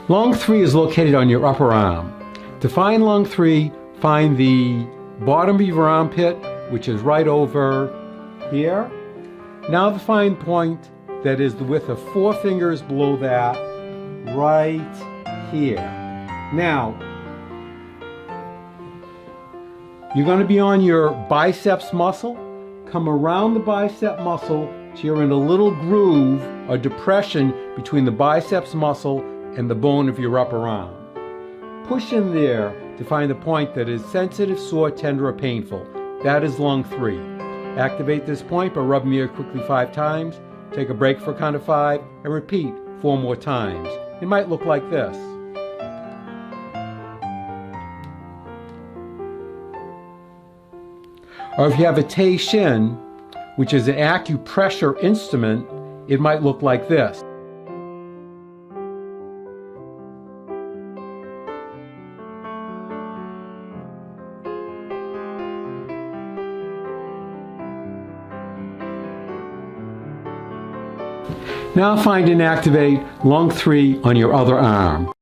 Lung 3 is located on your upper arm. To find lung 3, find the bottom of your armpit, which is right over here. Now to find point that is the width of 4 fingers below that, right here. Now, you're going to be on your biceps muscle. Come around the bicep muscle till you're in a little groove or depression between the biceps muscle and the bone of your upper arm. Push in there to find the point that is sensitive, sore, tender, or painful. That is lung 3. Activate this point by rubbing the air quickly 5 times. Take a break for a count of 5 and repeat 4 more times. It might look like this. Or if you have a SHIN, which is an acupressure instrument, it might look like this. Now find and activate lung 3 on your other arm.